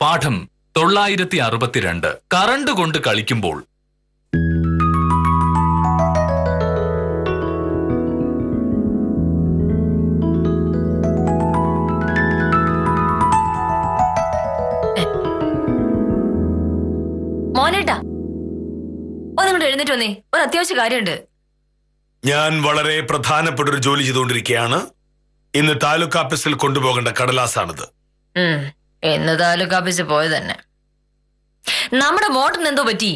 പാഠം 962 കറണ്ട് കൊണ്ട് കളിക്കുമ്പോൾ. മോനേട്ടാ, ഒന്നുകൊണ്ട് എഴുന്നേറ്റ് വന്നേ, ഒരു അത്യാവശ്യ കാര്യമുണ്ട്. ഞാൻ വളരെ പ്രധാനപ്പെട്ട ഒരു ജോലി ചെയ്തുകൊണ്ടിരിക്കുകയാണ്. ഇന്ന് താലൂക്ക് ഓഫീസിൽ കൊണ്ടുപോകേണ്ട കടലാസാണിത്. എന്ന് താലൂക്ക് ഓഫീസിൽ പോയത് തന്നെ. നമ്മുടെ മോട്ടറിന് എന്തോ പറ്റി.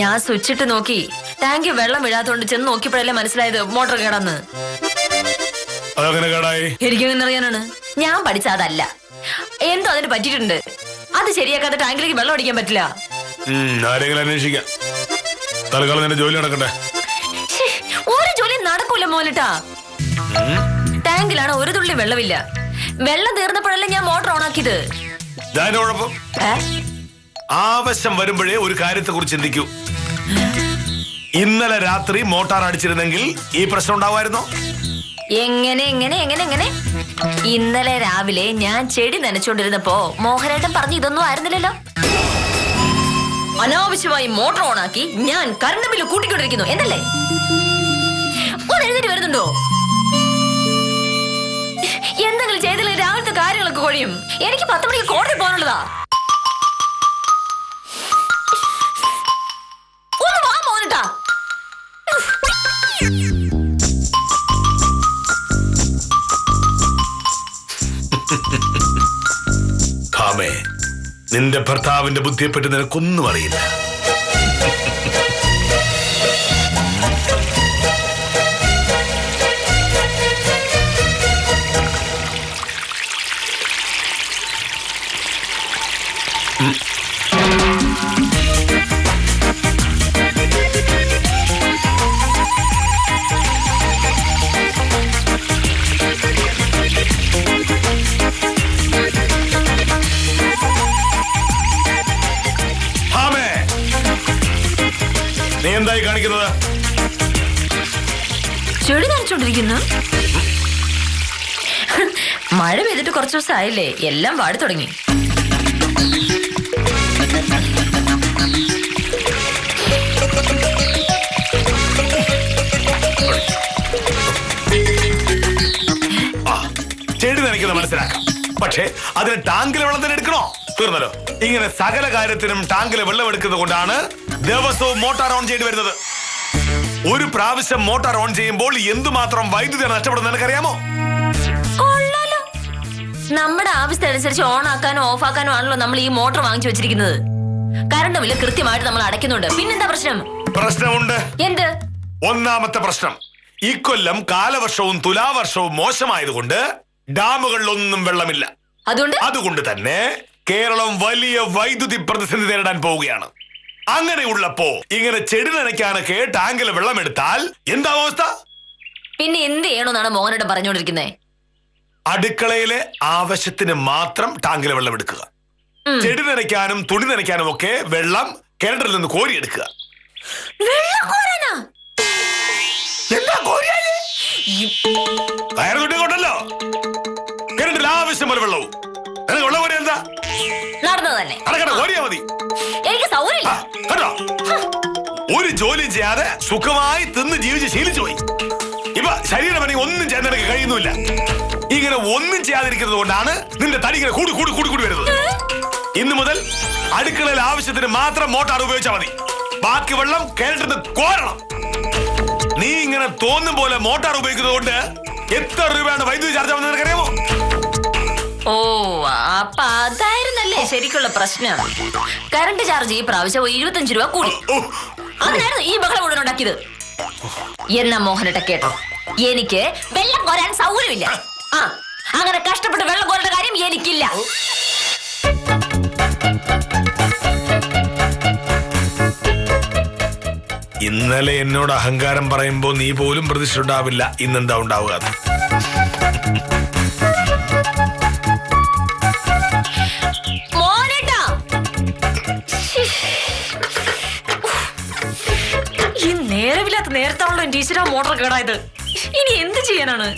ഞാൻ സ്വിച്ച് ഇട്ട് നോക്കി, ടാങ്കിൽ വെള്ളം വീഴാത്തോണ്ട് ചെന്ന് നോക്കിയപ്പോഴല്ലേ മനസ്സിലായത് മോട്ടർ കേടാന്ന്. അതങ്ങനെ കേടായി? എനിക്കെങ്ങനെ അറിയാനാണ്? ഞാൻ പഠിച്ച അതല്ല, എന്തോ അതിന് പറ്റിയിട്ടുണ്ട്. അത് ശരിയാക്കാതെ ടാങ്കിലേക്ക് വെള്ളം അടിക്കാൻ പറ്റില്ല. ആരെങ്കിലും അന്വേഷിക്കാം. തൽക്കാലം നിന്റെ ജോലി നടക്കട്ടെ. ഒരു ജോലി നടക്കൂല മോനിട്ടാ. ടാങ്കിലാണ് ഒരു തുള്ളി വെള്ളമില്ല. വെള്ളം തീർന്നപ്പോഴല്ലേ ഞാൻ മോട്ടർ ഓണാക്കിയത്. കുഴപ്പം ആവശ്യം വരുമ്പോഴേ ഒരു കാര്യത്തെ കുറിച്ച് ചിന്തിക്കൂ. ഇന്നലെ രാത്രി മോട്ടാർ അടിച്ചിരുന്നെങ്കിൽ ഈ പ്രശ്നം ഉണ്ടാവുമായിരുന്നോ? എങ്ങനെ എങ്ങനെ എങ്ങനെ എങ്ങനെ ഇന്നലെ രാവിലെ ഞാൻ ചെടി നനച്ചോണ്ടിരുന്നപ്പോ മോഹനേട്ടൻ പറഞ്ഞു ഇതൊന്നും ആയിരുന്നില്ലല്ലോ. അനാവശ്യമായി മോട്ടർ ഓണാക്കി ഞാൻ കറണ്ട് ബില്ല് കൂട്ടിക്കൊണ്ടിരിക്കുന്നു എന്നല്ലേ? ഒന്ന് എഴുന്നേറ്റ് വരുന്നുണ്ടോ? എന്തെങ്കിലും ചെയ്തില്ലെങ്കിൽ രാവിലത്തെ കാര്യങ്ങളൊക്കെ കൊഴിയും. എനിക്ക് 10 മണിക്ക് കോടതി പോകാനുള്ളതാ. ഒന്ന് വാ മോനിട്ടാ. ഭാമേ, നിന്റെ ഭർത്താവിന്റെ ബുദ്ധിയെപ്പറ്റി നിനക്കൊന്നും അറിയില്ല. നീ എന്തായി കാണിക്കുന്നത്? ചെടി നനച്ചോണ്ടിരിക്കുന്നു. മഴ പെയ്തിട്ട് കുറച്ചു ദിവസം ആയില്ലേ, എല്ലാം വാടി തുടങ്ങി. ചെടി നനയ്ക്കുന്നത് മനസ്സിലാക്കാം, പക്ഷേ അതിന് ടാങ്കിലെ വെള്ളം തന്നെ എടുക്കണോ? തീർന്നല്ലോ. ഇങ്ങനെ സകല കാര്യത്തിനും ടാങ്കിലെ വെള്ളം എടുക്കുന്നത് കൊണ്ടാണ് ദിവസവും മോട്ടാർ ഓൺ ചെയ്ത് വരുന്നത്. ഒരു പ്രാവശ്യം മോട്ടാർ ഓൺ ചെയ്യുമ്പോൾ എന്തുമാത്രം വൈദ്യുതി നഷ്ടപ്പെടുന്ന നിനക്കറിയാമോ? നമ്മുടെ ആവശ്യത്തിന് അനുസരിച്ച് ഓൺ ആക്കാനോ ഓഫ് ആക്കാനോ ആണല്ലോ നമ്മൾ ഈ മോട്ടർ വാങ്ങിച്ചു വെച്ചിരിക്കുന്നത്. കറണ്ട് ബില്ല് കൃത്യമായിട്ട് നമ്മൾ അടയ്ക്കുന്നുണ്ട്. പിന്നെന്താ പ്രശ്നം? പ്രശ്നമുണ്ട്. എന്ത്? ഒന്നാമത്തെ പ്രശ്നം, ഇക്കൊല്ലം കാലവർഷവും തുലാവർഷവും മോശമായതുകൊണ്ട് ഡാമുകളിലൊന്നും വെള്ളമില്ല. അതുകൊണ്ട് തന്നെ കേരളം വലിയ വൈദ്യുതി പ്രതിസന്ധി നേരിടാൻ പോവുകയാണ്. അങ്ങനെയുള്ളപ്പോ ഇങ്ങനെ ചെടി നനയ്ക്കാനൊക്കെ ടാങ്കിലെ വെള്ളം എടുത്താൽ എന്താ അവസ്ഥ? പിന്നെ എന്ത് ചെയ്യണമെന്നാണ് മോഹനേട്ടൻ പറഞ്ഞുകൊണ്ടിരിക്കുന്നത്? അടുക്കളയിലെ ആവശ്യത്തിന് മാത്രം ടാങ്കിലെ വെള്ളം എടുക്കുക. ചെടി നനയ്ക്കാനും തുണി നനയ്ക്കാനും ഒക്കെ വെള്ളം കിണറ്റിൽ നിന്ന് കോരിയെടുക്കുക. കയറുകൊണ്ടല്ലോ കിണറ്റിൽ ആവശ്യം പോലെ വെള്ളവും ഉള്ള പോലെ എന്താ നടന്നതല്ലേ? കോരിയാ മതി. എനിക്ക് സൗകര്യമില്ല കേട്ടോ. ഒരു ജോലി ചെയ്യാതെ സുഖമായി തിന്ന് ജീവിച്ച് ശീലിച്ചു പോയി. ഇപ്പൊ ശരീരമണി ഒന്നും ചെയ്യാൻ നിനക്ക് കഴിയുന്നില്ല. ഇങ്ങനെ ഒന്നും ചെയ്യാതിരിക്കുന്നത് കൊണ്ടാണ് നിന്റെ തടി ഇങ്ങനെ കൂടി കൂടി കൂടി കൂടി വരുന്നത്. ഇന്നു മുതൽ അടുക്കളയിൽ ആവശ്യത്തിന് മാത്രം മോട്ടാർ ഉപയോഗിച്ചാൽ മതി. ബാക്കി വെള്ളം കിണറ്റിൽ കോരണം. നീ ഇങ്ങനെ തോന്നും പോലെ മോട്ടാർ ഉപയോഗിക്കുന്നത് കൊണ്ട് എത്ര രൂപയാണ് വൈദ്യുതി ചാർജ് ആവുന്നത് നിനക്കറിയാമോ? ഓ, അപ്പൊ അതായിരുന്നല്ലേ ശരിക്കുള്ള പ്രശ്നം. കറണ്ട് ചാർജ് ഈ പ്രാവശ്യം 25 രൂപ കൂടി. അതിനായിരുന്നു ഈ ബഹളം മുഴുവൻ ഉണ്ടാക്കിയത്. എന്നാ മോഹനേട്ട കേട്ടോ, എനിക്ക് വെള്ളം കോരാൻ സൗകര്യമില്ല. അങ്ങനെ കഷ്ടപ്പെട്ട് വെള്ളം കോരേണ്ട കാര്യം എനിക്കില്ല. ഇന്നലെ എന്നോട് അഹങ്കാരം പറയുമ്പോ നീ പോലും പ്രതീക്ഷിച്ചിട്ടുണ്ടാവില്ല ഇന്നെന്താ ഉണ്ടാവുക. ഈ നേരമില്ലാത്ത നേരത്താണല്ലോ ടീച്ചറാ മോട്ടർ കേടായത്. ഇനി എന്ത് ചെയ്യാനാണ്?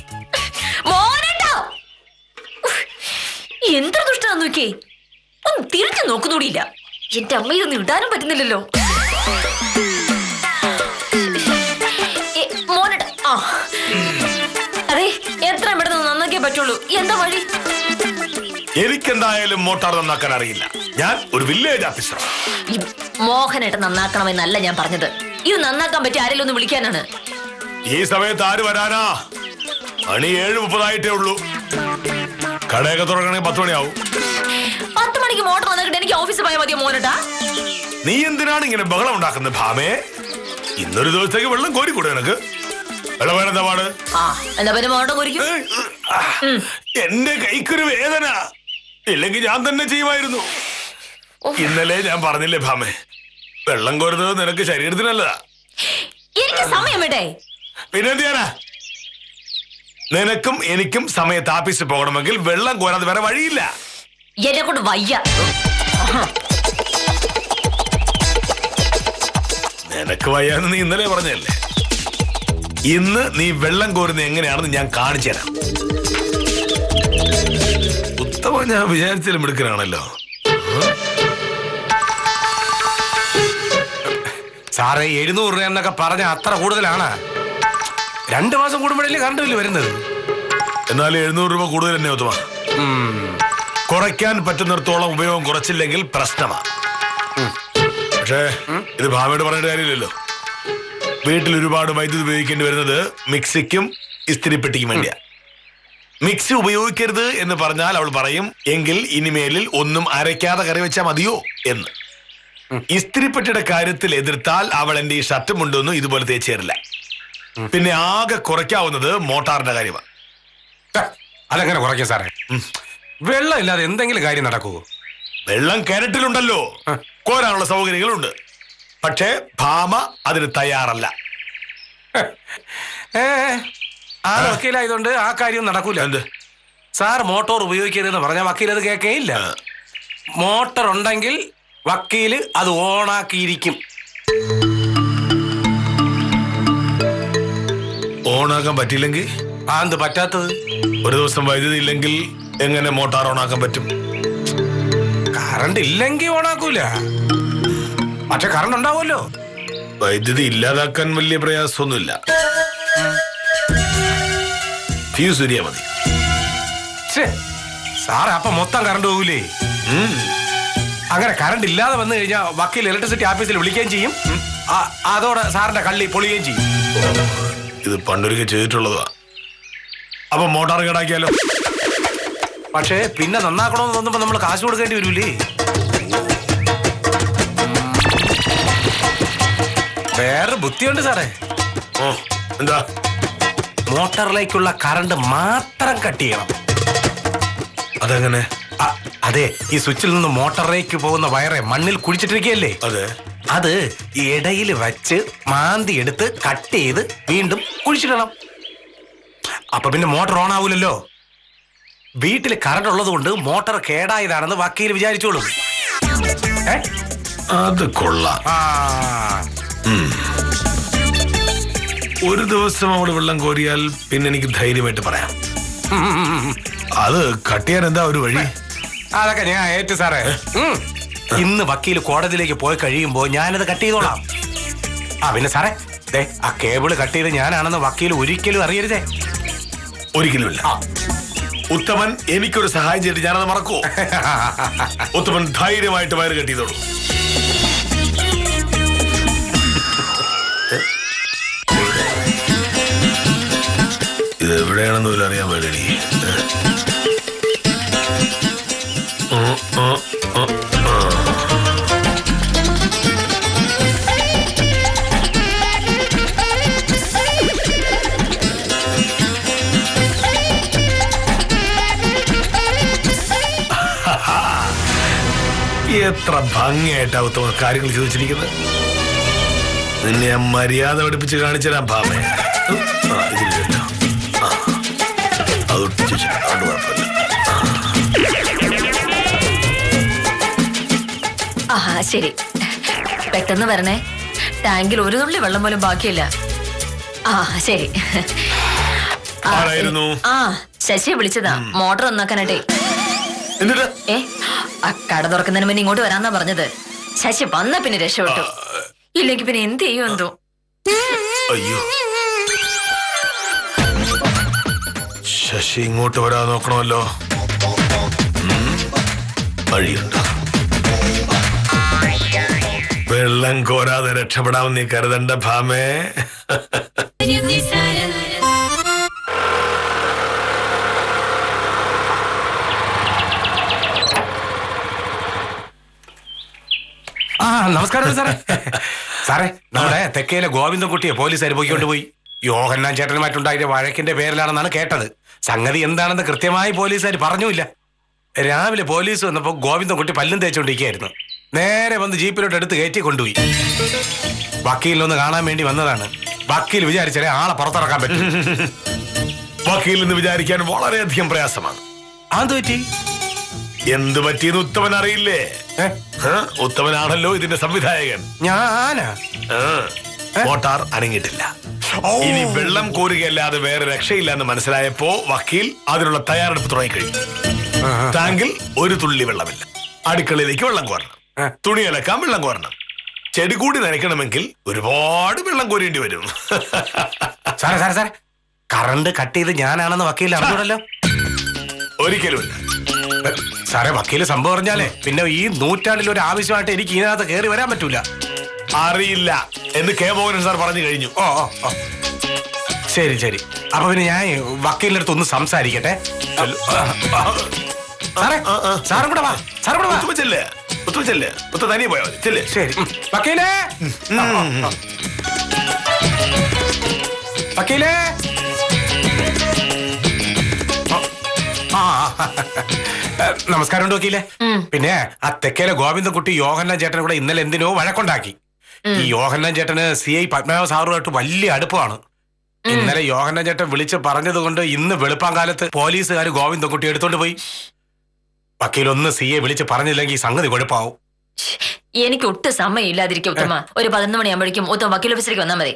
മോനേട്ടാ, എന്തൊരു ദുഷ്ടാന്ന് നോക്കിയേ, ഒന്ന് തിരിച്ചു നോക്കുന്നുകൂടിയില്ല. എന്റെ അമ്മ ഇതൊന്നും ഇടാനും പറ്റുന്നില്ലല്ലോ. മോനേട്ടാ, അതെ, എത്ര പെട്ടെന്ന് നന്നാക്കിയേ പറ്റുള്ളൂ. എന്താ വഴി? എനിക്കെന്തായാലും മോട്ടാർ നന്നാക്കാൻ അറിയില്ല. ഞാൻ ഒരു വില്ലേജ് ഓഫീസറാണ്. മോഹനേട്ട നന്നാക്കണമെന്നല്ല ഞാൻ പറഞ്ഞത്. ഇത് നന്നാക്കാൻ പറ്റി ആരെങ്കിലും ഒന്ന് വിളിക്കാനാണ്. ഈ സമയത്ത് ആര് വരാനാ? മണി 7:30 ഉള്ളൂ. കടയൊക്കെ തുറക്കണമെങ്കിൽ 10 മണിയാവും. 10 മണിക്ക് മോട്ടർ വന്നിട്ട് എനിക്ക് ഓഫീസിൽ പോയാൽ മതിയോ മോനേട്ടാ? നീ എന്തിനാണ് ഇങ്ങനെ ബഹളം ഉണ്ടാക്കുന്നത് ഭാമേ? ഇന്നൊരു ദിവസത്തേക്ക് വെള്ളം കോരിക്കൂടെ നിനക്ക്? വെള്ളം വേണം. എന്താ പാട്? എന്താ പിന്നെ മോട്ടർ കോരിക്കും? എന്റെ കൈക്കൊരു വേദന. ഇല്ലെങ്കിൽ ഞാൻ തന്നെ ചെയ്യുമായിരുന്നു. ഇന്നലെ ഞാൻ പറഞ്ഞില്ലേ ഭാമേ, വെള്ളം കോരുന്നത് നിനക്ക് ശരീരത്തിന് നല്ലതാ. എനിക്ക് സമയം വേണ്ടേ? പിന്നെന്ത് ചെയ്യാനാ? നിനക്കും എനിക്കും സമയത്ത് ഓഫീസിൽ പോകണമെങ്കിൽ വെള്ളം കോരാതെ വേറെ വഴിയില്ല. എന്നെ കൊണ്ട് വയ്യ. നിനക്ക് വയ്യാന്ന് നീ ഇന്നലെ പറഞ്ഞല്ലേ. ഇന്ന് നീ വെള്ളം കോരുന്നത് എങ്ങനെയാണെന്ന് ഞാൻ കാണിച്ചു തരാം. ഉത്തമ ഞാൻ വിചാരിച്ചാലും മിടുക്കനാണല്ലോ. സാറേ, 700 രൂപ എന്നൊക്കെ പറഞ്ഞ അത്ര കൂടുതലാണ്. 2 മാസം കൂടുമ്പോഴല്ലേ കറണ്ട് ബില്ല് വരുന്നത്. എന്നാലും 700 രൂപ കൂടുതൽ തന്നെ ഉത്തമ. കുറയ്ക്കാൻ പറ്റുന്നിടത്തോളം ഉപയോഗം കുറച്ചില്ലെങ്കിൽ പ്രശ്നമാണ്. പക്ഷേ ഇത് ഭാമയോട് പറഞ്ഞിട്ട് കാര്യമില്ലല്ലോ. വീട്ടിൽ ഒരുപാട് വൈദ്യുതി ഉപയോഗിക്കേണ്ടി വരുന്നത് മിക്സിക്കും ഇസ്തിരിപ്പെട്ടിക്കും വേണ്ടിയാ. മിക്സി ഉപയോഗിക്കരുത് എന്ന് പറഞ്ഞാൽ അവൾ പറയും, എങ്കിൽ ഇനിമേലിൽ ഒന്നും അരയ്ക്കാതെ കറി വെച്ചാൽ മതിയോ എന്ന്. ഇസ്തിരിപ്പെട്ടിയുടെ കാര്യത്തിൽ എതിർത്താൽ അവൾ എന്റെ ഈ ഷർട്ടും മുണ്ടൊന്നും ഇതുപോലെ തേച്ചേരില്ല. പിന്നെ ആകെ കുറയ്ക്കാവുന്നത് മോട്ടാറിന്റെ കാര്യമാണ്. അതെങ്ങനെ കുറയ്ക്കും സാറേ? വെള്ളം ഇല്ലാതെ എന്തെങ്കിലും കാര്യം നടക്കുവോ? വെള്ളം കിണറ്റിലുണ്ടല്ലോ, കോരാനുള്ള സൗകര്യങ്ങളുണ്ട്. പക്ഷേ ഭാമ അതിന് തയ്യാറല്ല. വക്കീലായതുകൊണ്ട് ആ കാര്യം നടക്കൂല. എന്ത്? സാർ മോട്ടോർ ഉപയോഗിക്കരുതെന്ന് പറഞ്ഞാൽ വക്കീൽ അത് കേൾക്കേയില്ല. മോട്ടർ ഉണ്ടെങ്കിൽ വക്കീല് അത് ഓണാക്കിയിരിക്കും. ഓണാക്കാൻ പറ്റിയില്ലെങ്കിൽ? എന്ത് പറ്റാത്തത്? ഒരു ദിവസം വൈദ്യുതി ഇല്ലെങ്കിൽ എങ്ങനെ മോട്ടാർ ഓണാക്കാൻ പറ്റും? കറണ്ട് ഇല്ലെങ്കിൽ ഓണാക്കൂല, പക്ഷെ കറണ്ട് ഉണ്ടാവുമല്ലോ. വൈദ്യുതി ഇല്ലാതാക്കാൻ വലിയ പ്രയാസമൊന്നുമില്ല. ഫ്യൂസ് ഊരിയാ മതി. സാറേ, അപ്പൊ മൊത്തം കറണ്ട് പോകൂലേ? അങ്ങനെ കറണ്ട് ഇല്ലാതെ വന്നു കഴിഞ്ഞാൽ വക്കീൽ ഇലക്ട്രിസിറ്റി ഓഫീസിൽ വിളിക്കുകയും ചെയ്യും. അതോടെ സാറിന്റെ കള്ളി പൊളിയുകയും ചെയ്യും. ഇത് പണ്ടൊരിക്കൽ ചെയ്തിട്ടുള്ളതാ. അപ്പൊ മോട്ടാർ കേടാക്കിയാലോ? പക്ഷേ പിന്നെ നന്നാക്കണമെന്ന് തോന്നുമ്പോ നമ്മൾ കാശ് കൊടുക്കേണ്ടി വരൂലേ? വേറെ ബുദ്ധിയുണ്ട് സാറേ. എന്താ? മോട്ടറിലേക്കുള്ള കറണ്ട് മാത്രം കട്ട് ചെയ്യണം. അതെങ്ങനെ? അതെ, ഈ സ്വിച്ചിൽ നിന്ന് മോട്ടറിലേക്ക് പോകുന്ന വയറെ മണ്ണിൽ കുഴിച്ചിട്ടിരിക്കുകയല്ലേ? അതെ. അത് ഇടയിൽ വച്ച് മാന്തി എടുത്ത് കട്ട് ചെയ്ത് വീണ്ടും കുഴിച്ചിടണം. അപ്പൊ പിന്നെ മോട്ടർ ഓൺ ആവൂലല്ലോ. വീട്ടിൽ കറണ്ട് ഉള്ളത് കൊണ്ട് മോട്ടർ കേടായതാണെന്ന് വക്കീൽ വിചാരിച്ചോളൂ. അത് കൊള്ളാം. ഒരു ദിവസം അവിടെ വെള്ളം കോരിയാൽ പിന്നെ എനിക്ക് ധൈര്യമായിട്ട് പറയാം. അത് കട്ട് ചെയ്യാൻ എന്താ ഒരു വഴി? അതൊക്കെ ഞാൻ ഏറ്റു സാറേ. ഇന്ന് വക്കീൽ കോടതിയിലേക്ക് പോയി കഴിയുമ്പോ ഞാനത് കട്ട് ചെയ്തോളാം. പിന്നെ സാറേ, ആ കേബിള് കട്ട് ചെയ്ത് ഞാനാണെന്ന് വക്കീൽ ഒരിക്കലും അറിയരുതേ. ഒരിക്കലുമില്ല. ഉത്തമൻ എനിക്കൊരു സഹായം ചെയ്തിട്ട് ഞാനത് മറക്കുവോ? ഉത്തമൻ ധൈര്യമായിട്ട് വയറ് കട്ട് ചെയ്തോളൂ. ഇത് എവിടെയാണെന്ന് പോലും അറിയാൻ പാടില്ല. എത്ര ഭംഗിയായിട്ടാ ഉത്തമ കാര്യങ്ങൾ ചോദിച്ചിരിക്കുന്നത്. നിന്നെ ഞാൻ മര്യാദ പഠിപ്പിച്ച് കാണിച്ചു തരാം ഭാമേ. ഇതില്ല, അതൊട്ടിച്ചു അതുകൊണ്ട് കുഴപ്പമില്ല. ശരി, പെട്ടെന്ന് വരണേ. ടാങ്കിൽ ഒരു തുള്ളി വെള്ളം പോലും ബാക്കിയില്ല. ശരി. ആരായിരുന്നു? ശശിയെ വിളിച്ചതാ മോട്ടർ നന്നാക്കാനായിട്ടേ. എന്നിട്ട് ആ കട തുറക്കുന്നതിന് മുന്നേ ഇങ്ങോട്ട് വരാന്നാ പറഞ്ഞത്. ശശി വന്ന പിന്നെ രക്ഷപ്പെട്ടു, ഇല്ലെങ്കിൽ പിന്നെ എന്ത് ചെയ്യും എന്തോ. അയ്യോ, ശശി ഇങ്ങോട്ട് വരാൻ നോക്കണമല്ലോ. വഴിയുണ്ടോ? വെള്ളം കോരാതെ രക്ഷപ്പെടാമെന്ന് നീ കരുതണ്ട ഭാമേ. ആ നമസ്കാരം സാറേ. സാറേ, നമ്മുടെ തെക്കയിലെ ഗോവിന്ദൻകുട്ടിയെ പോലീസുകാർ പോയിക്കൊണ്ട് പോയി. യോഹന്നാൻ ചേട്ടനുമായിട്ടുണ്ടായ വഴക്കിന്റെ പേരിലാണെന്നാണ് കേട്ടത്. സംഗതി എന്താണെന്ന് കൃത്യമായി പോലീസുകാർ പറഞ്ഞില്ല. രാവിലെ പോലീസ് വന്നപ്പോ ഗോവിന്ദൻകുട്ടി പല്ലും തേച്ചുകൊണ്ടിരിക്കുകയായിരുന്നു. നേരെ വന്ന് ജീപ്പിലോട്ട് എടുത്ത് കയറ്റി കൊണ്ടുപോയി. വക്കീലിനൊന്ന് കാണാൻ വേണ്ടി വന്നതാണ്. വക്കീൽ വിചാരിച്ചാലേ ആളെ പുറത്തിറക്കാൻ പറ്റും. വക്കീൽ എന്ന് വിചാരിക്കാൻ വളരെയധികം പ്രയാസമാണ്. അത് പറ്റി എന്ത് പറ്റിയെന്ന് ഉത്തമൻ അറിയില്ലേ? ഉത്തമനാണല്ലോ ഇതിന്റെ സംവിധായകൻ. ഞാനാ മോട്ടാർ അനങ്ങിയിട്ടില്ല. ഇനി വെള്ളം കോരുകയല്ലാതെ വേറെ രക്ഷയില്ല എന്ന് മനസ്സിലായപ്പോ വക്കീൽ അതിനുള്ള തയ്യാറെടുപ്പ് തുടങ്ങിക്കഴിഞ്ഞു. ടാങ്കിൽ ഒരു തുള്ളി വെള്ളമില്ല. അടുക്കളയിലേക്ക് വെള്ളം കോരണം, തുണി അലക്കാൻ വെള്ളം കോരണം, ചെടി കൂടി നനയ്ക്കണമെങ്കിൽ ഒരുപാട് വെള്ളം കോരേണ്ടി വരും. സാറേ സാറേ സാറേ, കറണ്ട് കട്ട് ചെയ്ത് ഞാനാണെന്ന് വക്കീൽ അറിഞ്ഞൂടല്ലോ. ഒരിക്കലുമില്ല സാറേ. വക്കീല് സംഭവം പറഞ്ഞാലേ പിന്നെ ഈ നൂറ്റാണ്ടിൽ ഒരു ആവശ്യമായിട്ട് എനിക്ക് ഇതിനകത്ത് കയറി വരാൻ പറ്റൂല. അറിയില്ല എന്ന് കെ മോഹനൻ സാർ പറഞ്ഞു കഴിഞ്ഞു. ഓ ഓ ഓ ശരി ശരി. അപ്പൊ പിന്നെ ഞാൻ വക്കീലിന്റെ അടുത്ത് ഒന്ന് സംസാരിക്കട്ടെ. സാറേ, സാറും കൂടെ വാ. സാറും കൂടെ വാ. തനിയെ പോയാൽ മതി. ചെല്ലേ. ശരി. വക്കീലേ, വക്കീലേ. നമസ്കാരമുണ്ട് വക്കീലെ. പിന്നെ ആ തെക്കേലെ ഗോവിന്ദൻകുട്ടി യോഹന്നാൻ ചേട്ടനെ കൂടെ ഇന്നലെ എന്തിനോ വഴക്കുണ്ടാക്കി. ഈ യോഹന്നാൻ ചേട്ടന് CI പത്മനാഭ സാറുമായിട്ട് വലിയ അടുപ്പമാണ്. ഇന്നലെ യോഹന്നാൻ ചേട്ടൻ വിളിച്ച് പറഞ്ഞത് കൊണ്ട് ഇന്ന് വെളുപ്പാങ്കാലത്ത് പോലീസുകാർ ഗോവിന്ദൻകുട്ടി എടുത്തോണ്ട് പോയി. വക്കീലൊന്ന് CI വിളിച്ച് പറഞ്ഞില്ലെങ്കിൽ സംഗതി കുഴപ്പാവും. എനിക്ക് ഒട്ടും സമയം ഇല്ലാതിരിക്കും ഉത്തമ. ഒരു 11 മണിയാകുമ്പോഴേക്കും ഉത്തമ വക്കീൽ ഓഫീസിലേക്ക് വന്നാൽ മതി.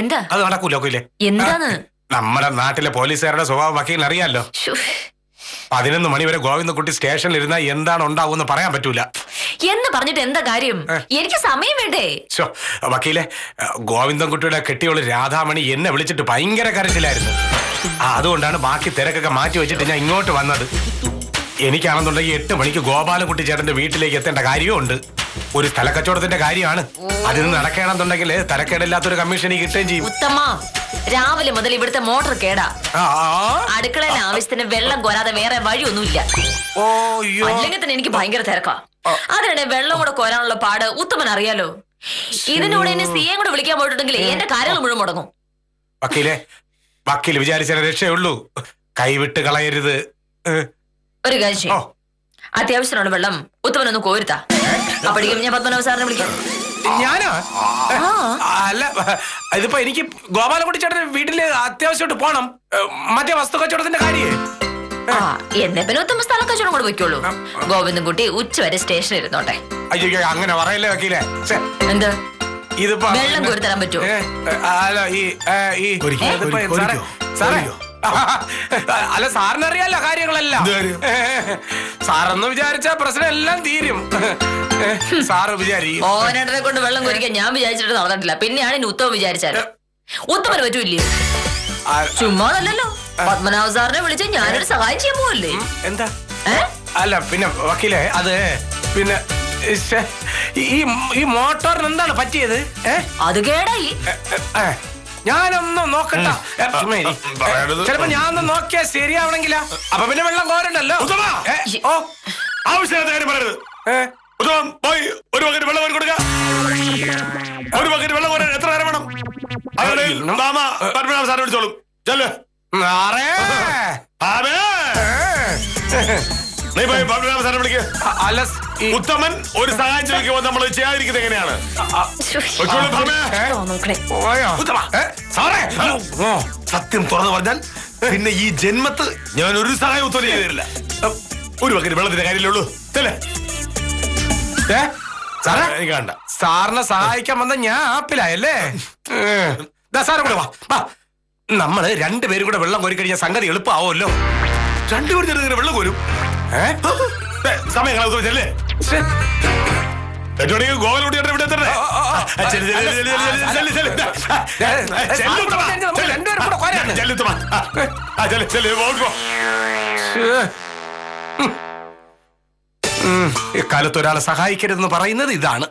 എന്താ? അത് നടക്കൂല വക്കീലെ. എന്താണ്? നമ്മുടെ നാട്ടിലെ പോലീസുകാരുടെ സ്വഭാവം വക്കീലിന് അറിയാലോ. 11 മണി വരെ ഗോവിന്ദൻകുട്ടി സ്റ്റേഷനിൽ ഇരുന്നാൽ എന്താണ് ഉണ്ടാവുമെന്ന് പറയാൻ പറ്റൂല. എന്ന് പറഞ്ഞിട്ട് എന്താ കാര്യം? എനിക്ക് സമയം വേണ്ടേ? വക്കീലെ, ഗോവിന്ദൻകുട്ടിയുടെ കെട്ടിയോള് രാധാമണി എന്നെ വിളിച്ചിട്ട് ഭയങ്കര കരച്ചിലായിരുന്നു. അതുകൊണ്ടാണ് ബാക്കി തിരക്കൊക്കെ മാറ്റി വെച്ചിട്ട് ഞാൻ ഇങ്ങോട്ട് വന്നത്. എനിക്കാണെന്നുണ്ടെങ്കിൽ 8 മണിക്ക് ഗോപാലൻകുട്ടി ചേട്ടന്റെ വീട്ടിലേക്ക് എത്തേണ്ട കാര്യവും ഉണ്ട്. ഒരു സ്ഥലക്കച്ചവടത്തിന്റെ കാര്യമാണ്. അതിന് നടക്കണമെന്നുണ്ടെങ്കിൽ തലക്കേടില്ലാത്തൊരു കമ്മീഷനി കിട്ടുകയും ചെയ്യും. ഉത്തമ, രാവിലെ മുതൽ ഇവിടുത്തെ മോട്ടർ കേടാ. അടുക്കളയിലെ ആവശ്യത്തിന് വെള്ളം കോരാതെ വേറെ വഴിയൊന്നുമില്ല. അല്ലെങ്കിൽ തന്നെ എനിക്ക് ഭയങ്കര തിരക്കാ. അതിനിടെ വെള്ളം കൂടെ കോരാനുള്ള പാട് ഉത്തമൻ അറിയാലോ. ഇതിനൂടെ എന്നെ CI കൂടെ വിളിക്കാൻ പോയിട്ടുണ്ടെങ്കിൽ എന്റെ കാര്യങ്ങൾ മുഴുവൻ മുടങ്ങും. വക്കീലെ, വക്കീൽ വിചാരിച്ചാലേ രക്ഷയുള്ളൂ. കൈവിട്ട് കളയരുത്. ഒരു കാര്യം ചെയ്യും, അത്യാവശ്യത്തിനുള്ള വെള്ളം ഉത്തമനൊന്ന് കോരുത്താ. അപ്പോഴേക്കും ഞാൻ പത്മനാഭ സാറിനെ വിളിക്കാം. ഞാനോ? അല്ല, ഇതിപ്പോ എനിക്ക് ഗോപാലൻകുട്ടി ചേട്ടൻ വീട്ടില് അത്യാവശ്യമായിട്ട് പോണം. മറ്റേ വസ്തു കച്ചവടത്തിന്റെ കാര്യേ. എന്നെ പിന്നെ ഉത്തമ സ്ഥല കച്ചവടം കൂടെ വെക്കുള്ളൂ. ഗോവിന്ദൻകുട്ടി ഉച്ചവരെ സ്റ്റേഷനിൽ ഇരുന്നോട്ടെ. അയ്യോ, അങ്ങനെ പറയല്ലേ വക്കീലെ. എന്ത്? ഇതിപ്പോ വെള്ളം കോരി തരാൻ പറ്റുമോ? അല്ല, സാറിനറിയാലോ കാര്യങ്ങളെല്ലാം. സാറൊന്ന് വിചാരിച്ച പ്രശ്നം എല്ലാം തീരും. സാറ് വിചാരിക്കും ഓനേട്ടനെ കൊണ്ട് വെള്ളം കോരിക്കാൻ ഞാൻ വിചാരിച്ചിട്ട് നടന്നിട്ടില്ല. പിന്നെയാണ് ഇനി ഉത്തമ വിചാരിച്ചാല്. ഉത്തമന് പറ്റൂല്ലേ? ചുമ്മാതല്ലോ, പത്മനാഭ സാറിനെ വിളിച്ച് ഞാനൊരു സഹായം ചെയ്യാൻ പോവല്ലേ. എന്താ? അല്ല പിന്നെ വക്കീലെ, അത് പിന്നെ ഈ മോട്ടോറിന് എന്താണ് പറ്റിയത്? അത് കേടായി. ഞാനൊന്ന് നോക്കണ്ട. ചിലപ്പോ ഞാനൊന്ന് നോക്കിയാ ശരിയാവണെങ്കിലാ. അപ്പൊ പിന്നെ വെള്ളം കോരണ്ടല്ലോ. ആവശ്യമില്ലാത്ത കാര്യം പറയരുത്. പോയി ഒരു ബക്കറ്റ് വെള്ളം കോരി കൊടുക്കുക. ഒരു ബക്കറ്റ് വെള്ളം കോരാൻ എത്ര നേരം വേണം? പത്മനാഭ സാറിനെ വിളിച്ചോളും. ചെല്ല്. നീ പോയി പത്മനാഭ സാറിനെ വിളിക്കുക. അല്ല, ഉത്തമൻ ഒരു സഹായം ചോദിക്കുമ്പോൾ നമ്മൾ ചെയ്യാതിരിക്കുന്നത് എങ്ങനെയാണ്? സത്യം തുറന്നു പറഞ്ഞാൽ പിന്നെ ഈ ജന്മത്ത് ഞാൻ ഒരു സഹായം ഉത്തരം ചെയ്തു തരില്ല. ഒരു ബക്കറ്റ് വെള്ളത്തിന്റെ കാര്യമുള്ളൂ. കണ്ട സാറിനെ സഹായിക്കാൻ വന്ന ഞാൻ ആപ്പിലായല്ലേ. സാറ് കൂടെ വാ. നമ്മള് 2 പേരും കൂടെ വെള്ളം കോരി കഴിഞ്ഞാൽ സംഗതി എളുപ്പമാവുമല്ലോ. 2 പേരും വെള്ളം കോരും. സമയം കളല്ലേ ഗോവലോട്ടിയുടെ ഇവിടെ എത്തണ്ടേ? ഇക്കാലത്ത് ഒരാളെ സഹായിക്കരുതെന്ന് പറയുന്നത് ഇതാണ്.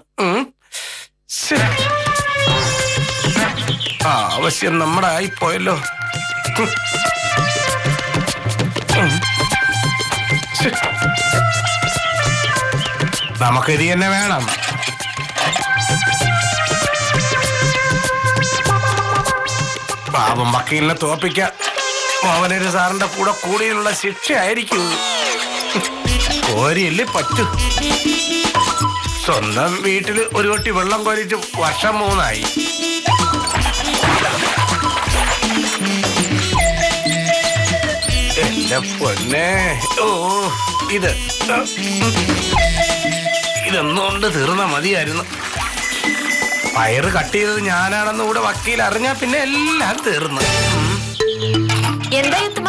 ആവശ്യം നമ്മുടെ ആയിപ്പോയല്ലോ. നമുക്കിത് തന്നെ വേണം. പാപം വക്കീലിനെ തോപ്പിക്കാൻ മോഹനര് സാറിന്റെ കൂടെ കൂടിയുള്ള ശിക്ഷയായിരിക്കും. കോരിയല്ലേ പറ്റൂ. സ്വന്തം വീട്ടിൽ ഒരു കൊട്ടി വെള്ളം കോരിട്ട് വർഷം 3 എന്റെ പൊന്നെ. ഓ ഇതൊന്നുകൊണ്ട് തീർന്ന മതിയായിരുന്നു. പയറ് കട്ട് ചെയ്തത് ഞാനാണെന്ന് കൂടെ വക്കീൽ അറിഞ്ഞാ പിന്നെ എല്ലാം തീർന്നു. എന്താ യുത്തമ?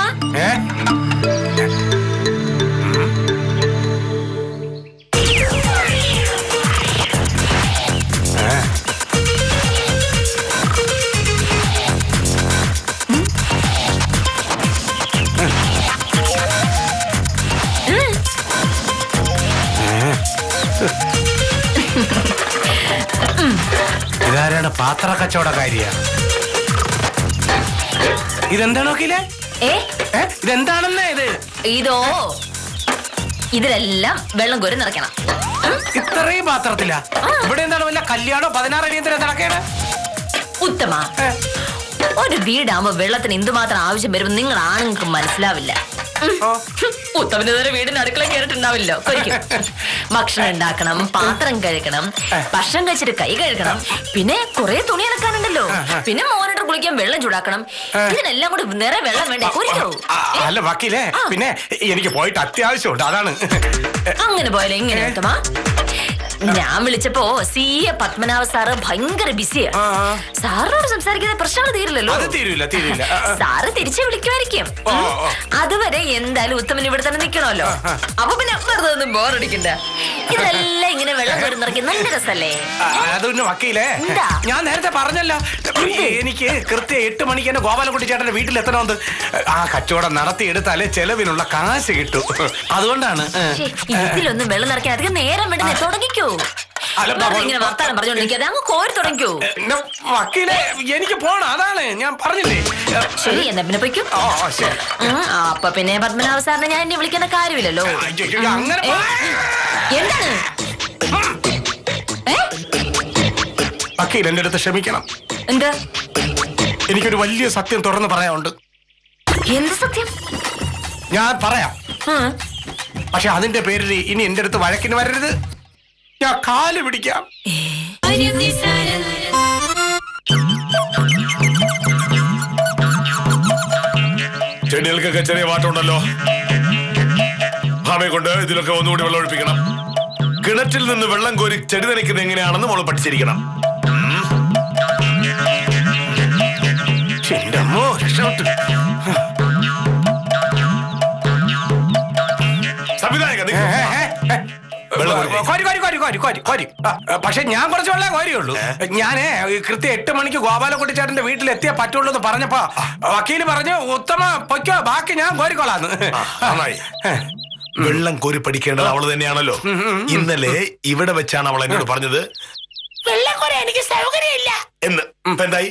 ഇതാരാണ്? പാത്ര കച്ചവടക്കാരിയ? ഇതെന്താണോ കിലേ? ഇതെന്താണെന്നേ ഇത്? ഇതിലെല്ലാം വെള്ളം കോരി നിറയ്ക്കണം. ഇത്രയും പാത്രത്തില? ഇവിടെ എന്താണ് വല്ല കല്യാണോ 16 അടിയന്തരം നടക്കേണ്? ഉത്തമ, ഒരു വീടാകുമ്പോ വെള്ളത്തിന് എന്തുമാത്രം ആവശ്യം വരുമ്പോൾ നിങ്ങൾ ആണുങ്ങൾക്ക് മനസ്സിലാവില്ല. ഉത്തമന് നേരെ വീടിന് അടുക്കള കയറിട്ടുണ്ടാവില്ലോ. ഭക്ഷണം ഉണ്ടാക്കണം, പാത്രം കഴുകണം, ഭക്ഷണം കഴിച്ചിട്ട് കൈ കഴുകണം, പിന്നെ കുറെ തുണി അലക്കാനുണ്ടല്ലോ, പിന്നെ മോനിട്ട് കുളിക്കാൻ വെള്ളം ചൂടാക്കണം. ഇതിനെല്ലാം കൂടി നിറയെ വെള്ളം വേണ്ടേ? അല്ല വക്കീലേ, പിന്നെ എനിക്ക് പോയിട്ട് അത്യാവശ്യമുണ്ട്, അതാണ്. അങ്ങനെ പോയാലോ എങ്ങനെ ഉത്തമ? ഞാൻ വിളിച്ചപ്പോ CA പത്മനാഭ സാറ് ഭയങ്കര ബിസിയാ. സാറിനോട് സംസാരിക്കുന്ന പ്രശ്നങ്ങൾ തീരില്ലല്ലോ. സാറ് തിരിച്ചു വിളിക്കുമായിരിക്കും. അതുവരെ എന്തായാലും ഉത്തമൻ ഇവിടെ തന്നെ നിക്കണമല്ലോ. അപ്പൊ പിന്നെ വെറുതെ ഒന്നും ബോറടിക്കണ്ട. ഇതെല്ലാം ഇങ്ങനെ വെള്ളം കോരി നിറയ്ക്കും, നല്ല രസല്ലേ? അതൊന്നും വക്കീലേ, ഞാൻ നേരത്തെ പറഞ്ഞല്ലോ, എനിക്ക് കൃത്യം 8 മണിക്ക് തന്നെ ഗോപാലൻകുട്ടി ചേട്ടന്റെ വീട്ടിലെത്തണമെന്ന്. ആ കച്ചവടം നടത്തിയെടുത്താലേ ചെലവിനുള്ള കാശ് കിട്ടൂ. അതുകൊണ്ടാണ്. ഇതിലൊന്നും വെള്ളം നിറയ്ക്കാൻ അധികം നേരം വേണ്ടി തുടങ്ങിക്കോ. ഇങ്ങനെ വർത്താനം പറഞ്ഞോണ്ടിരിക്കാതെ അങ്ങ് കോരി തുടങ്ങിക്കോ. വക്കീലെ, എനിക്ക് പോണം, അതാണ് ഞാൻ പറഞ്ഞില്ലേ. ശരി, എന്നാ പിന്നെ പൊയ്ക്കും. അപ്പൊ പിന്നെ പത്മനാഭ സാറിനെ ഞാൻ എന്നെ വിളിക്കേണ്ട കാര്യമില്ലല്ലോ. എന്താണ്? വക്കീൽ എന്റെ അടുത്ത് ക്ഷമിക്കണം. എന്താ? എനിക്കൊരു വലിയ സത്യം തുറന്ന് പറയാനുണ്ട്. എന്ത് സത്യം? ഞാൻ പറയാം, പക്ഷെ അതിന്റെ പേരിൽ ഇനി എന്റെ അടുത്ത് വഴക്കിന് വരരുത്. ഞാൻ കാല് പിടിക്കാം. ചെടികൾക്കൊക്കെ ചെറിയ വാട്ടമുണ്ടല്ലോ. ഭാമയെ കൊണ്ട് ഇതിലൊക്കെ ഒന്നുകൂടി വെള്ളം ഒഴിപ്പിക്കണം. കിണറ്റിൽ നിന്ന് വെള്ളം കോരി ചെടി നനയ്ക്കുന്നത് എങ്ങനെയാണെന്ന് മോള് പഠിച്ചിരിക്കണം. സംവിധായക, പക്ഷെ ഞാൻ കുറച്ച് വെള്ളം കോരിയുള്ളൂ. ഞാനേ കൃത്യം 8 മണിക്ക് ഗോപാലൻകുട്ടി ചേട്ടന്റെ വീട്ടിലെത്തിയേ പറ്റുള്ളൂ എന്ന് പറഞ്ഞപ്പോ വക്കീല് പറഞ്ഞു, ഉത്തമ പൊയ്ക്കോ, ബാക്കി ഞാൻ കോരിക്കോളാന്ന്. വെള്ളം കോരി പഠിക്കേണ്ടത് അവള് തന്നെയാണല്ലോ. ഇന്നലെ ഇവിടെ വെച്ചാണ് അവൾ എന്നോട് പറഞ്ഞത് വെള്ളം കോരി എനിക്ക് സൗകര്യമില്ല എന്ന്. എന്തായി?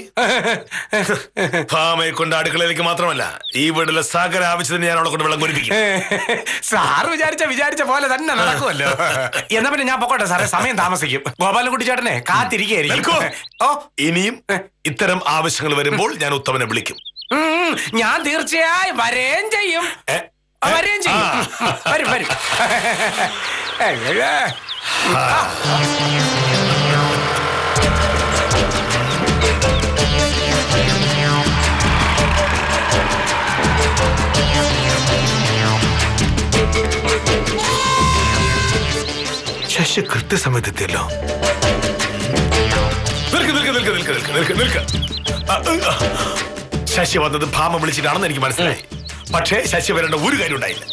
ഭാമയെ കൊണ്ട് അടുക്കളയിലേക്ക് മാത്രമല്ല ഈ വീട്ടിലെ സകല ആവശ്യത്തിന് ഞാൻ അവളെ കൊണ്ട് വെള്ളം കോരിപ്പിക്കും. സാറ് വിചാരിച്ച പോലെ തന്നെ നടക്കുമല്ലോ. എന്നാ പിന്നെ ഞാൻ പൊക്കോട്ടെ സാറേ, സമയം താമസിക്കും. ഗോപാലൻകുട്ടി ചേട്ടനെ കാത്തിരിക്കുകയായിരിക്കും. ഇനിയും ഇത്തരം ആവശ്യങ്ങൾ വരുമ്പോൾ ഞാൻ ഉത്തമനെ വിളിക്കും. ഞാൻ തീർച്ചയായും വരേം ചെയ്യും. വരും. ശശി കൃത്യസമയത്ത് എത്തിയല്ലോ. ശശി വന്നത് ഭാമ വിളിച്ചിട്ടാണെന്ന് എനിക്ക് മനസ്സിലായി. പക്ഷേ ശശി വരേണ്ട ഒരു കാര്യം ഉണ്ടായില്ല.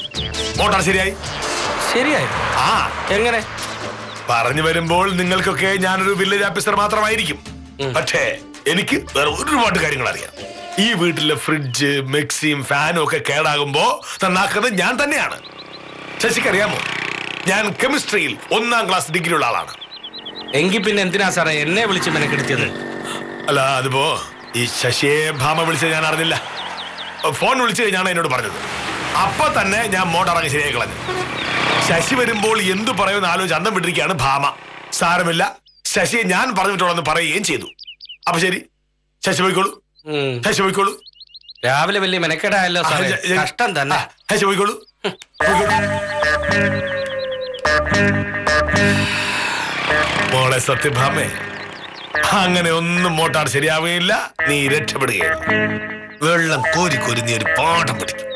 മോട്ടാർ ശരിയായി. ശരിയായി? ആ, എങ്ങനെ? പറഞ്ഞു വരുമ്പോൾ നിങ്ങൾക്കൊക്കെ ഞാനൊരു വില്ലേജ് ഓഫീസർ മാത്രമായിരിക്കും. പക്ഷേ എനിക്ക് വേറെ ഒരുപാട് കാര്യങ്ങൾ അറിയാം. ഈ വീട്ടിലെ ഫ്രിഡ്ജ്, മിക്സിയും ഫാനും ഒക്കെ കേടാകുമ്പോ നന്നാക്കുന്നത് ഞാൻ തന്നെയാണ്. ശശിക്കറിയാമോ, ഞാൻ കെമിസ്ട്രിയിൽ 1ാം ക്ലാസ് ഡിഗ്രി ഉള്ള ആളാണ്. എങ്കിൽ പിന്നെ എന്തിനാ സാറേ എന്നെ വിളിച്ച് മെനക്കെടുത്തിയത്? അല്ല, അതിപ്പോ ഈ ശശിയെ ഭാമ വിളിച്ചത് ഞാൻ അറിഞ്ഞില്ല. ഫോൺ വിളിച്ചു കഴിഞ്ഞാണ് എന്നോട് പറഞ്ഞത്. അപ്പൊ തന്നെ ഞാൻ മോട്ടർ ഇറങ്ങി ശരിയായി കളഞ്ഞു. ശശി വരുമ്പോൾ എന്തു പറയുമെന്ന് ആലോചിച്ച് അന്തം വിട്ടിരിക്കുകയാണ് ഭാമ. സാരമില്ല, ശശിയെ ഞാൻ പറഞ്ഞിട്ടുള്ളതെന്ന് പറയുകയും ചെയ്തു. അപ്പൊ ശരി, ശശി പോയിക്കോളൂ. ശശി പോയിക്കോളൂ. രാവിലെ വലിയ മെനക്കെടായല്ലോ സാറേ, കഷ്ടം തന്നെ. ശശി പോയിക്കോളൂ. മോളെ സത്യഭാമേ, അങ്ങനെ ഒന്നും മോട്ടാർ ശരിയാവുകയില്ല. നീ രക്ഷപ്പെടുകയാണ്. വെള്ളം കോരി കോരി നീ ഒരു പാഠം പഠിക്കും.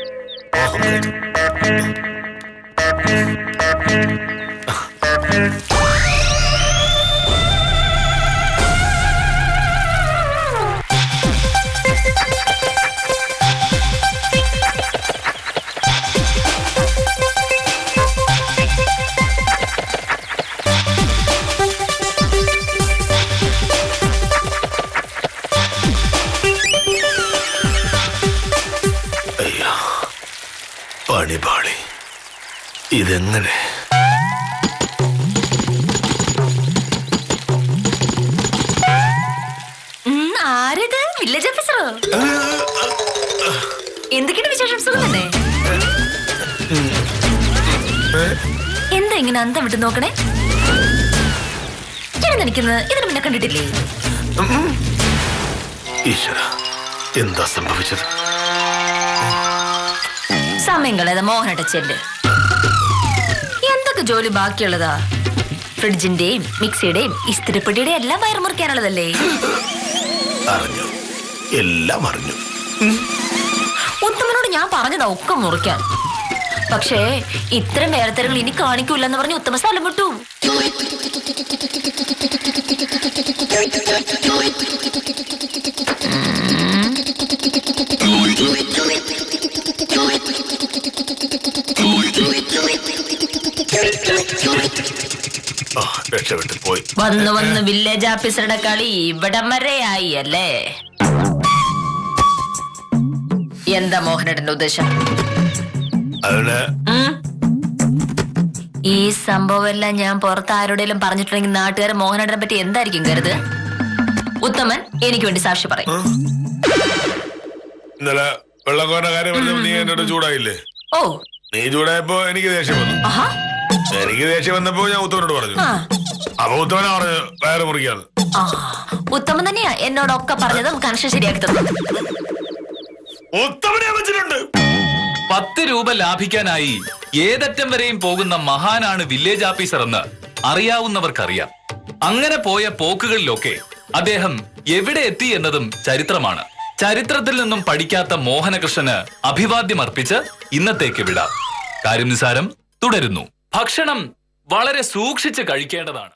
പണിപാളി. ഇതെങ്ങനെ? ആരത്? വില്ലേജ് ഓഫീസറോ? എന്തൊക്കെയാണ് വിശേഷം? സുഖം തന്നെ? എന്താ ഇങ്ങനെ അന്തം വിട്ട് നോക്കണേ? നിൽക്കുന്നത് ഇതിന് മുന്നേ കണ്ടിട്ടില്ലേ? ഈശ്വര, എന്താ സംഭവിച്ചത്? സമയം കളയാതെ മോഹനട്ട ചെല്ല്. എന്തൊക്കെ ജോലി ബാക്കിയുള്ളതാ? ഫ്രിഡ്ജിന്റെയും മിക്സിയുടെയും ഇസ്തിരിപ്പെട്ടിയുടെയും എല്ലാം വയർ മുറിക്കാനുള്ളതല്ലേ? അറിഞ്ഞു, എല്ലാം അറിഞ്ഞു. ഉത്തമനോട് ഞാൻ പറഞ്ഞതാ ഒക്കെ മുറിക്കാൻ. പക്ഷേ ഇത്തരം വേറെത്തരങ്ങൾ ഇനി കാണിക്കൂലെന്ന് പറഞ്ഞ് ഉത്തമ സ്ഥലം വിട്ടു. പോയി. വന്നു വന്ന് വില്ലേജ് ഓഫീസറുടെ കളി ഇവിടം വരെ ആയി അല്ലേ? എന്താ മോഹനേട്ടന്റെ ഉദ്ദേശം? ഈ സംഭവം എല്ലാം ഞാൻ പുറത്ത് ആരോടെങ്കിലും പറഞ്ഞിട്ടുണ്ടെങ്കിൽ നാട്ടുകാർ മോഹനേട്ടനെ പറ്റി എന്തായിരിക്കും കരുത്? ഉത്തമൻ എനിക്ക് വേണ്ടി സാക്ഷി പറയും. ഇന്നലെ വെള്ളക്കോന്റെ കാര്യം പറഞ്ഞപ്പോ നീ എന്നോട് ചൂടായില്ലേ? ഓ, നീ ചൂടായപ്പോ എനിക്ക് ദേഷ്യം വന്നു. എനിക്ക് ദേഷ്യം വന്നപ്പോ ഞാൻ ഉത്തമനോട് പറഞ്ഞു. അപ്പൊ ഉത്തമനാ പറഞ്ഞു വയറ് മുറിക്കാന്ന്. ഉത്തമൻ തന്നെയാ എന്നോടൊക്കെ പറഞ്ഞതും കണക്ഷൻ ശരിയാക്കി തന്നു. ഉത്തമനെ വെച്ചിട്ടുണ്ട്. 10 രൂപ ലാഭിക്കാനായി ഏതറ്റം വരെയും പോകുന്ന മഹാനാണ് വില്ലേജ് ഓഫീസർ എന്ന് അറിയാവുന്നവർക്കറിയാം. അങ്ങനെ പോയ പോക്കുകളിലൊക്കെ അദ്ദേഹം എവിടെ എത്തി എന്നതും ചരിത്രമാണ്. ചരിത്രത്തിൽ നിന്നും പഠിക്കാത്ത മോഹനകൃഷ്ണന് അഭിവാദ്യം അർപ്പിച്ച് ഇന്നത്തേക്ക് വിടാം. കാര്യം നിസാരം തുടരുന്നു. ഭക്ഷണം വളരെ സൂക്ഷിച്ച് കഴിക്കേണ്ടതാണ്.